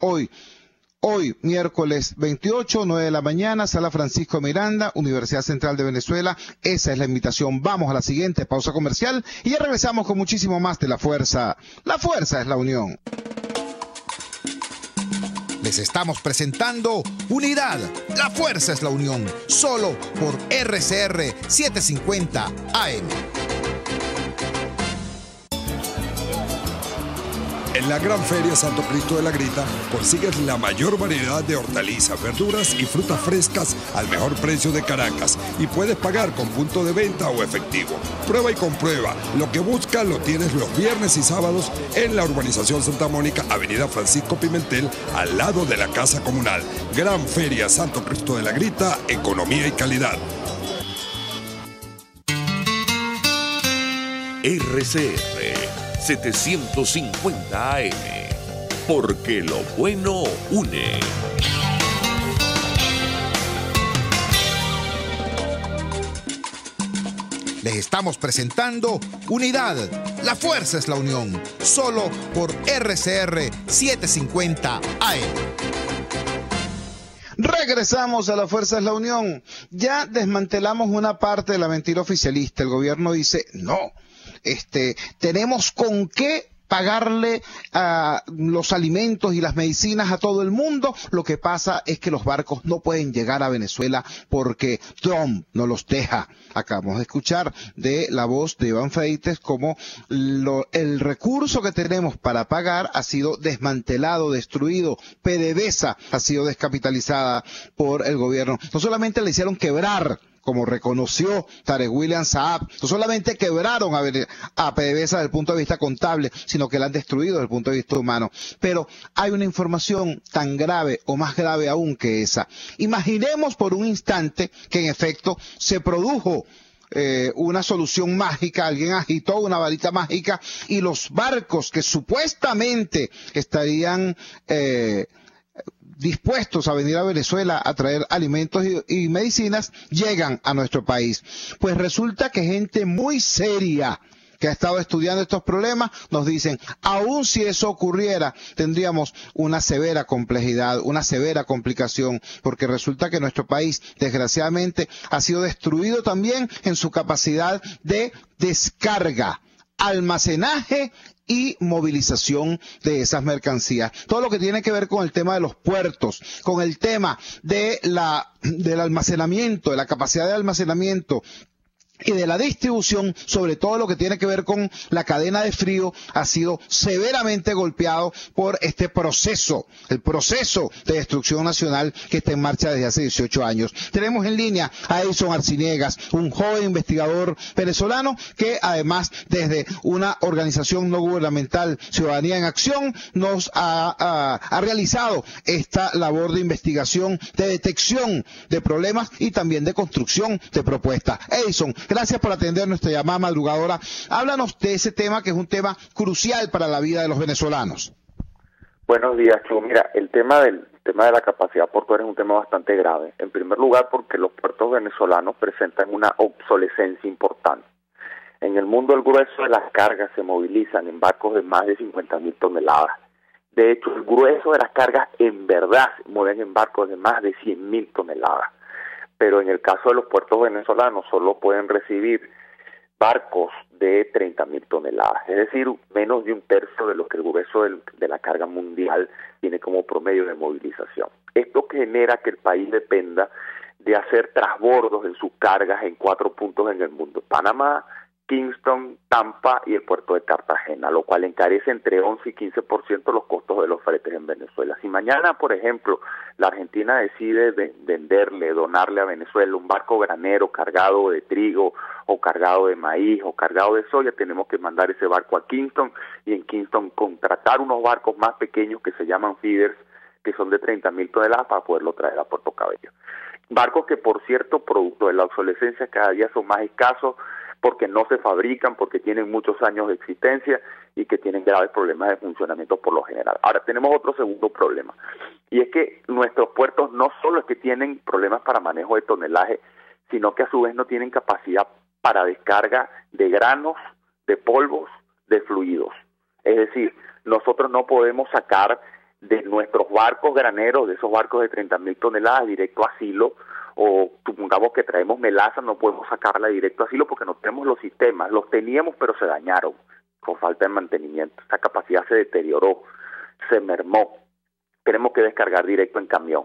Hoy, miércoles 28, 9 de la mañana, Sala Francisco Miranda, Universidad Central de Venezuela. Esa es la invitación. Vamos a la siguiente pausa comercial y ya regresamos con muchísimo más de La Fuerza. La Fuerza es la unión. Les estamos presentando Unidad, la fuerza es la unión, solo por RCR 750 AM. En la Gran Feria Santo Cristo de la Grita consigues la mayor variedad de hortalizas, verduras y frutas frescas al mejor precio de Caracas y puedes pagar con punto de venta o efectivo. Prueba y comprueba. Lo que buscas lo tienes los viernes y sábados en la urbanización Santa Mónica, Avenida Francisco Pimentel, al lado de la Casa Comunal. Gran Feria Santo Cristo de la Grita, economía y calidad. RCR 750 AM, porque lo bueno une. Les estamos presentando Unidad, la fuerza es la unión, solo por RCR 750 AM. Regresamos a La Fuerza es la Unión. Ya desmantelamos una parte de la mentira oficialista. El gobierno dice, no, tenemos con qué pagarle los alimentos y las medicinas a todo el mundo. Lo que pasa es que los barcos no pueden llegar a Venezuela porque Trump no los deja. Acabamos de escuchar de la voz de Iván Freites cómo el recurso que tenemos para pagar ha sido desmantelado, destruido. PDVSA ha sido descapitalizada por el gobierno. No solamente le hicieron quebrar, como reconoció Tarek William Saab, no solamente quebraron a PDVSA desde el punto de vista contable, sino que la han destruido desde el punto de vista humano. Pero hay una información tan grave o más grave aún que esa. Imaginemos por un instante que en efecto se produjo una solución mágica, alguien agitó una varita mágica y los barcos que supuestamente estarían dispuestos a venir a Venezuela a traer alimentos y medicinas, llegan a nuestro país. Pues resulta que gente muy seria que ha estado estudiando estos problemas nos dicen, aun si eso ocurriera, tendríamos una severa complejidad, una severa complicación, porque resulta que nuestro país, desgraciadamente, ha sido destruido también en su capacidad de descarga, almacenaje y movilización de esas mercancías. Todo lo que tiene que ver con el tema de los puertos, con el tema de del almacenamiento, de la capacidad de almacenamiento y de la distribución, sobre todo lo que tiene que ver con la cadena de frío, ha sido severamente golpeado por este proceso, el proceso de destrucción nacional que está en marcha desde hace 18 años. Tenemos en línea a Edison Arciniegas, un joven investigador venezolano que además desde una organización no gubernamental, Ciudadanía en Acción, nos ha realizado esta labor de investigación, de detección de problemas y también de construcción de propuestas. Edison, gracias por atender nuestra llamada madrugadora. Háblanos de ese tema que es un tema crucial para la vida de los venezolanos. Buenos días, Chu. Mira, el tema de la capacidad portuaria es un tema bastante grave. En primer lugar, porque los puertos venezolanos presentan una obsolescencia importante. En el mundo, el grueso de las cargas se movilizan en barcos de más de 50.000 toneladas. De hecho, el grueso de las cargas en verdad se mueven en barcos de más de 100.000 toneladas. Pero en el caso de los puertos venezolanos solo pueden recibir barcos de 30.000 toneladas, es decir, menos de un tercio de lo que el grueso de la carga mundial tiene como promedio de movilización. Esto genera que el país dependa de hacer transbordos en sus cargas en 4 puntos en el mundo: Panamá, Kingston, Tampa y el puerto de Cartagena, lo cual encarece entre 11 y 15% los costos de los fretes en Venezuela. Si mañana, por ejemplo, la Argentina decide donarle a Venezuela un barco granero cargado de trigo o cargado de maíz o cargado de soya, tenemos que mandar ese barco a Kingston y en Kingston contratar unos barcos más pequeños que se llaman feeders, que son de 30.000 toneladas para poderlo traer a Puerto Cabello. Barcos que, por cierto, producto de la obsolescencia, cada día son más escasos porque no se fabrican, porque tienen muchos años de existencia y que tienen graves problemas de funcionamiento por lo general. Ahora, tenemos otro segundo problema, y es que nuestros puertos no solo es que tienen problemas para manejo de tonelaje, sino que a su vez no tienen capacidad para descarga de granos, de polvos, de fluidos. Es decir, nosotros no podemos sacar de nuestros barcos graneros, de esos barcos de 30.000 toneladas, directo a silo, o supongamos que traemos melaza, no podemos sacarla directo a silo porque no tenemos los sistemas. Los teníamos, pero se dañaron por falta de mantenimiento. Esa capacidad se deterioró, se mermó. Tenemos que descargar directo en camión.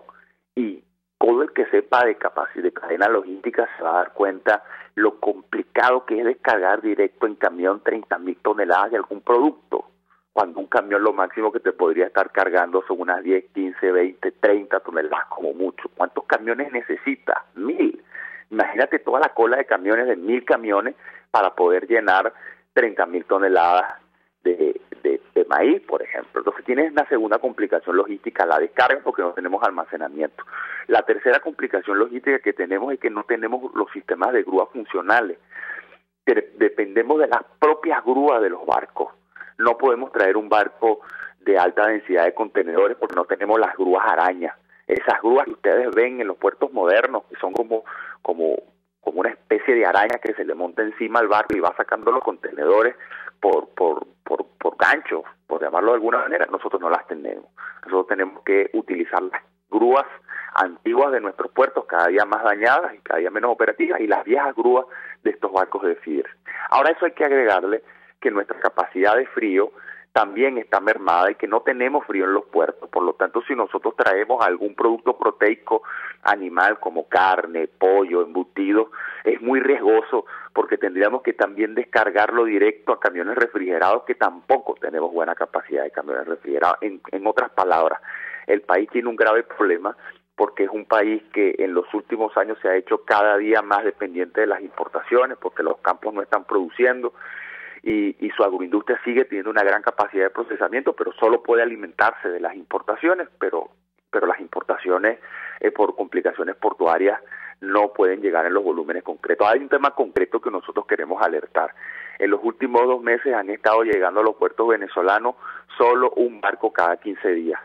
Y todo el que sepa de capacidad de cadena logística se va a dar cuenta lo complicado que es descargar directo en camión 30.000 toneladas de algún producto, cuando un camión lo máximo que te podría estar cargando son unas 10, 15, 20, 30 toneladas como mucho. ¿Cuántos camiones necesitas? 1.000. Imagínate toda la cola de camiones, de 1.000 camiones, para poder llenar 30.000 toneladas de maíz, por ejemplo. Entonces tienes una segunda complicación logística, la descarga, porque no tenemos almacenamiento. La tercera complicación logística que tenemos es que no tenemos los sistemas de grúa funcionales. Dependemos de las propias grúas de los barcos. No podemos traer un barco de alta densidad de contenedores porque no tenemos las grúas arañas. Esas grúas que ustedes ven en los puertos modernos, que son como una especie de araña que se le monta encima al barco y va sacando los contenedores por ganchos, por llamarlo de alguna manera, nosotros no las tenemos. Nosotros tenemos que utilizar las grúas antiguas de nuestros puertos, cada día más dañadas y cada día menos operativas, y las viejas grúas de estos barcos de feeder. Ahora, eso hay que agregarle que nuestra capacidad de frío también está mermada y que no tenemos frío en los puertos. Por lo tanto, si nosotros traemos algún producto proteico animal como carne, pollo, embutido, es muy riesgoso porque tendríamos que también descargarlo directo a camiones refrigerados, que tampoco tenemos buena capacidad de camiones refrigerados. En otras palabras, el país tiene un grave problema porque es un país que en los últimos años se ha hecho cada día más dependiente de las importaciones porque los campos no están produciendo. Y su agroindustria sigue teniendo una gran capacidad de procesamiento, pero solo puede alimentarse de las importaciones, pero las importaciones por complicaciones portuarias no pueden llegar en los volúmenes concretos. Hay un tema concreto que nosotros queremos alertar. En los últimos 2 meses han estado llegando a los puertos venezolanos solo un barco cada 15 días.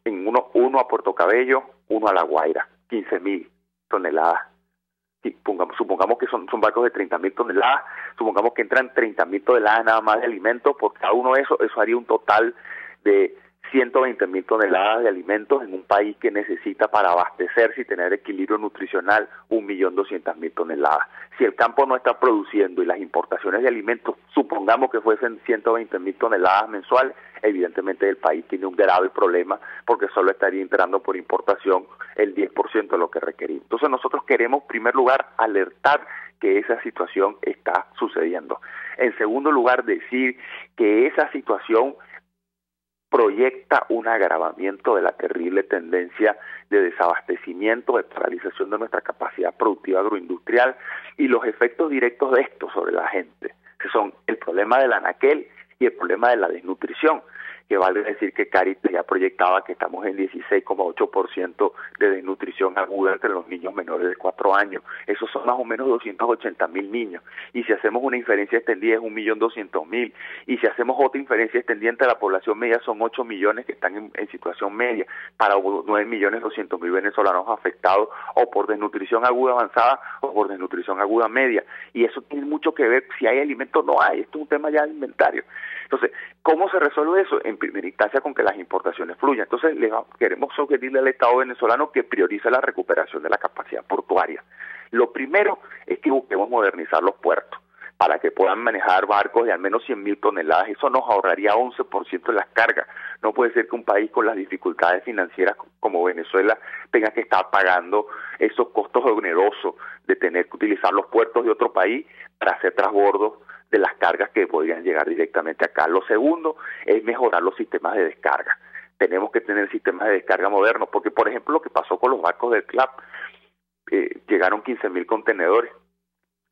Uno a Puerto Cabello, uno a La Guaira, 15.000 toneladas. Supongamos que son barcos de 30.000 toneladas, supongamos que entran 30.000 toneladas nada más de alimentos, por cada uno de eso haría un total de 120.000 toneladas de alimentos en un país que necesita para abastecerse y tener equilibrio nutricional 1.200.000 toneladas. Si el campo no está produciendo y las importaciones de alimentos, supongamos que fuesen 120.000 toneladas mensuales, evidentemente el país tiene un grave problema porque solo estaría entrando por importación el 10% de lo que requerimos. Entonces nosotros queremos, en primer lugar, alertar que esa situación está sucediendo. En segundo lugar, decir que esa situación proyecta un agravamiento de la terrible tendencia de desabastecimiento, de paralización de nuestra capacidad productiva agroindustrial y los efectos directos de esto sobre la gente, que son el problema del anaquel y el problema de la desnutrición, que vale decir que Caritas ya proyectaba que estamos en 16,8% de desnutrición aguda entre los niños menores de 4 años. Esos son más o menos 280.000 niños. Y si hacemos una inferencia extendida es 1.200.000. Y si hacemos otra inferencia extendida entre la población media son 8 millones que están en situación media, para 9.200.000 venezolanos afectados o por desnutrición aguda avanzada o por desnutrición aguda media. Y eso tiene mucho que ver si hay alimentos o no hay. Esto es un tema ya de inventario. Entonces, ¿cómo se resuelve eso? En primera instancia con que las importaciones fluyan. Entonces, queremos sugerirle al Estado venezolano que priorice la recuperación de la capacidad portuaria. Lo primero es que busquemos modernizar los puertos para que puedan manejar barcos de al menos 100.000 toneladas. Eso nos ahorraría 11% de las cargas. No puede ser que un país con las dificultades financieras como Venezuela tenga que estar pagando esos costos onerosos de tener que utilizar los puertos de otro país para hacer transbordos de las cargas que podrían llegar directamente acá. Lo segundo es mejorar los sistemas de descarga. Tenemos que tener sistemas de descarga modernos, porque por ejemplo lo que pasó con los barcos del CLAP, llegaron 15.000 contenedores.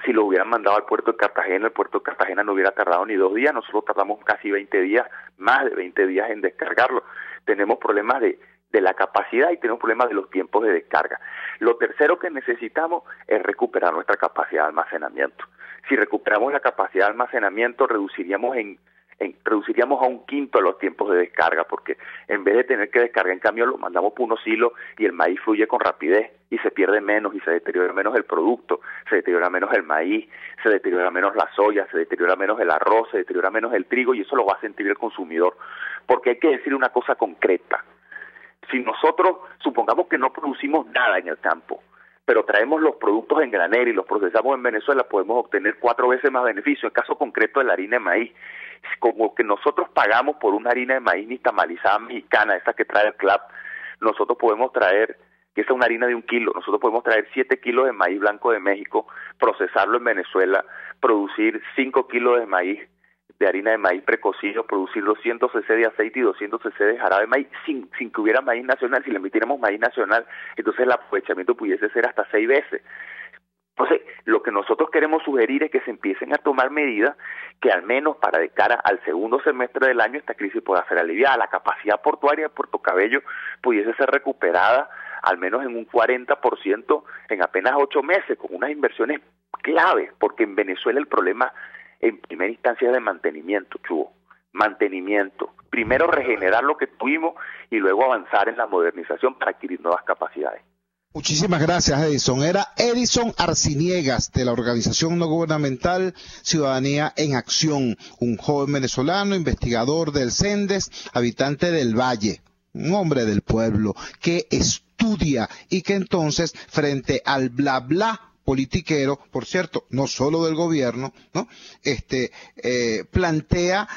Si lo hubieran mandado al puerto de Cartagena, el puerto de Cartagena no hubiera tardado ni 2 días, nosotros tardamos casi 20 días, más de 20 días en descargarlo. Tenemos problemas de la capacidad y tenemos problemas de los tiempos de descarga. Lo tercero que necesitamos es recuperar nuestra capacidad de almacenamiento. Si recuperamos la capacidad de almacenamiento, reduciríamos a 1/5 los tiempos de descarga, porque en vez de tener que descargar en camión, lo mandamos por unos hilos y el maíz fluye con rapidez y se pierde menos y se deteriora menos el producto, se deteriora menos el maíz, se deteriora menos la soya, se deteriora menos el arroz, se deteriora menos el trigo, y eso lo va a sentir el consumidor. Porque hay que decir una cosa concreta: si nosotros supongamos que no producimos nada en el campo, pero traemos los productos en granel y los procesamos en Venezuela, podemos obtener 4 veces más beneficio. En caso concreto de la harina de maíz, como que nosotros pagamos por una harina de maíz nixtamalizada mexicana, esa que trae el CLAP, nosotros podemos traer, que esa es una harina de 1 kilo, nosotros podemos traer 7 kilos de maíz blanco de México, procesarlo en Venezuela, producir 5 kilos de maíz, de harina de maíz precocido, producir 200 cc de aceite y 200 cc de jarabe de maíz sin que hubiera maíz nacional. Si le emitiéramos maíz nacional, entonces el aprovechamiento pudiese ser hasta 6 veces. Entonces, lo que nosotros queremos sugerir es que se empiecen a tomar medidas que al menos para de cara al segundo semestre del año esta crisis pueda ser aliviada. La capacidad portuaria de Puerto Cabello pudiese ser recuperada al menos en un 40% en apenas 8 meses, con unas inversiones claves, porque en Venezuela el problema en primera instancia es de mantenimiento, Chugo. Mantenimiento. Primero regenerar lo que tuvimos y luego avanzar en la modernización para adquirir nuevas capacidades. Muchísimas gracias, Edison. Era Edison Arciniegas, de la organización no gubernamental Ciudadanía en Acción, un joven venezolano, investigador del CENDES, habitante del Valle, un hombre del pueblo, que estudia y que entonces, frente al bla bla politiquero, por cierto, no solo del gobierno, ¿no? Plantea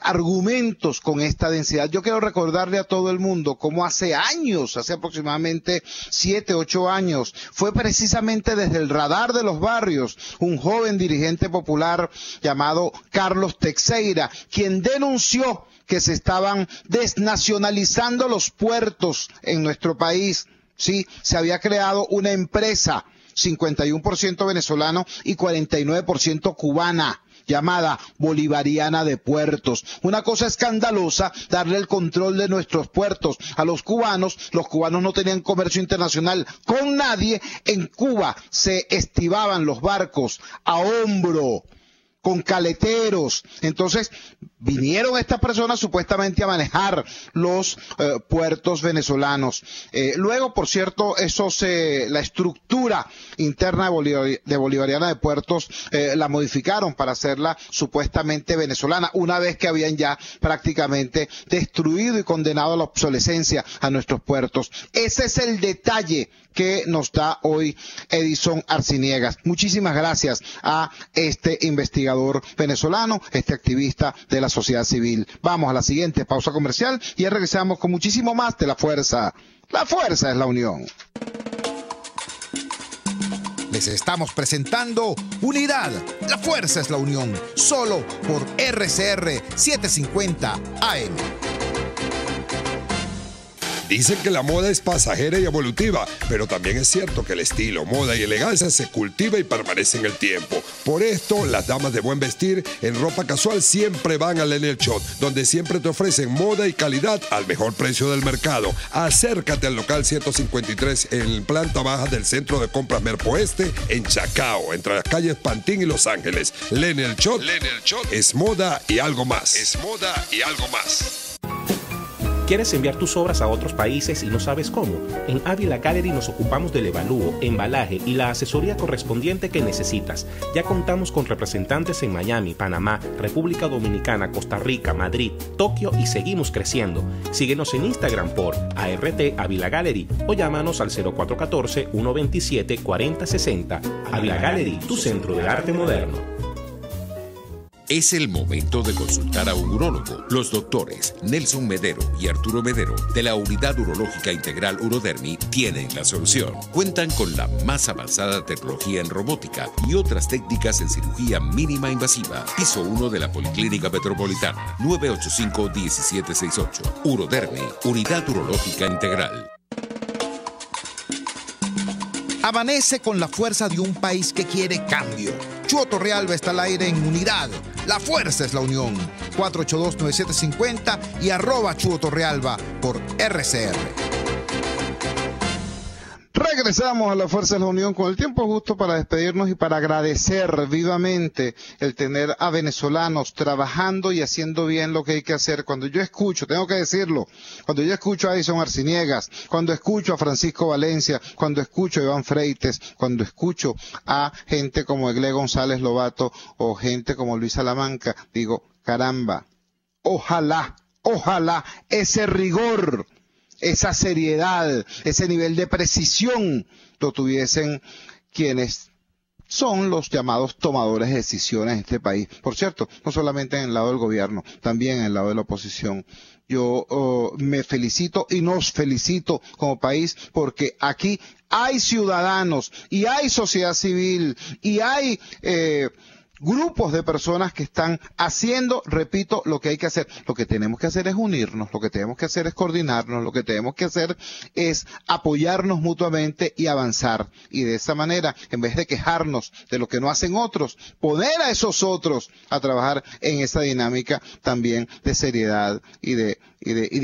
argumentos con esta densidad. Yo quiero recordarle a todo el mundo cómo hace años, hace aproximadamente 7, 8 años, fue precisamente desde el radar de los barrios un joven dirigente popular llamado Carlos Teixeira, quien denunció que se estaban desnacionalizando los puertos en nuestro país. Sí, se había creado una empresa 51% venezolano y 49% cubana, llamada Bolivariana de Puertos. Una cosa escandalosa, darle el control de nuestros puertos a los cubanos. Los cubanos no tenían comercio internacional con nadie. En Cuba se estibaban los barcos a hombro, con caleteros. Entonces vinieron estas personas supuestamente a manejar los puertos venezolanos. Luego, por cierto, la estructura interna de Bolivariana de Puertos la modificaron para hacerla supuestamente venezolana, una vez que habían ya prácticamente destruido y condenado a la obsolescencia a nuestros puertos. Ese es el detalle que nos da hoy Edison Arciniegas. Muchísimas gracias a este investigador venezolano, este activista de la sociedad civil. Vamos a la siguiente pausa comercial y ya regresamos con muchísimo más de La Fuerza. La fuerza es la unión. Les estamos presentando Unidad. La fuerza es la unión. Solo por RCR 750 AM. Dicen que la moda es pasajera y evolutiva, pero también es cierto que el estilo, moda y elegancia se cultiva y permanece en el tiempo. Por esto, las damas de buen vestir en ropa casual siempre van a Lenel Shop, donde siempre te ofrecen moda y calidad al mejor precio del mercado. Acércate al local 153 en planta baja del Centro de Compras Merpo Este, en Chacao, entre las calles Pantín y Los Ángeles. Lenel Shop es moda y algo más. Es moda y algo más. ¿Quieres enviar tus obras a otros países y no sabes cómo? En Ávila Gallery nos ocupamos del evalúo, embalaje y la asesoría correspondiente que necesitas. Ya contamos con representantes en Miami, Panamá, República Dominicana, Costa Rica, Madrid, Tokio y seguimos creciendo. Síguenos en Instagram por ART Ávila Gallery o llámanos al 0414-127-4060. Ávila Gallery, tu centro de arte moderno. Es el momento de consultar a un urólogo. Los doctores Nelson Medero y Arturo Medero de la Unidad Urológica Integral Urodermi tienen la solución. Cuentan con la más avanzada tecnología en robótica y otras técnicas en cirugía mínima invasiva. Piso 1 de la Policlínica Metropolitana, 985-1768. Urodermi, Unidad Urológica Integral. Amanece con la fuerza de un país que quiere cambio. Chuo Torrealba está al aire en Unidad. La fuerza es la unión. 482-9750 y @Chuo Torrealba por RCR. Regresamos a la Fuerza de la Unión con el tiempo justo para despedirnos y para agradecer vivamente el tener a venezolanos trabajando y haciendo bien lo que hay que hacer. Cuando yo escucho, tengo que decirlo, cuando yo escucho a Edison Arciniegas, cuando escucho a Francisco Valencia, cuando escucho a Iván Freites, cuando escucho a gente como Eglé González Lobato o gente como Luis Salamanca, digo, caramba, ojalá ese rigor, esa seriedad, ese nivel de precisión lo tuviesen quienes son los llamados tomadores de decisiones en este país. Por cierto, no solamente en el lado del gobierno, también en el lado de la oposición. Yo me felicito y nos felicito como país porque aquí hay ciudadanos y hay sociedad civil y hay grupos de personas que están haciendo, repito, lo que hay que hacer. Lo que tenemos que hacer es unirnos, lo que tenemos que hacer es coordinarnos, lo que tenemos que hacer es apoyarnos mutuamente y avanzar. Y de esa manera, en vez de quejarnos de lo que no hacen otros, poner a esos otros a trabajar en esa dinámica también de seriedad y de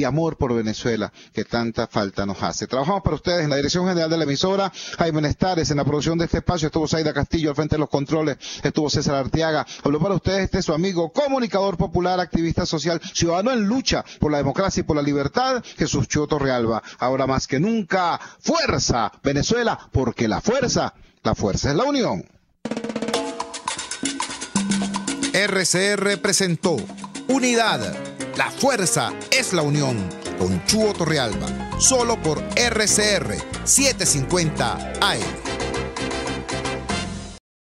amor por Venezuela que tanta falta nos hace. Trabajamos para ustedes en la dirección general de la emisora, Jaime Nestares, en la producción de este espacio estuvo Zaida Castillo al frente de los controles, estuvo César Arteaga, habló para ustedes su amigo, comunicador popular, activista social, ciudadano en lucha por la democracia y por la libertad, Jesús Chuo Torrealba. Ahora más que nunca, fuerza Venezuela, porque la fuerza es la unión. RCR presentó Unidad. La fuerza es la unión, con Chuo Torrealba, solo por RCR 750 AM.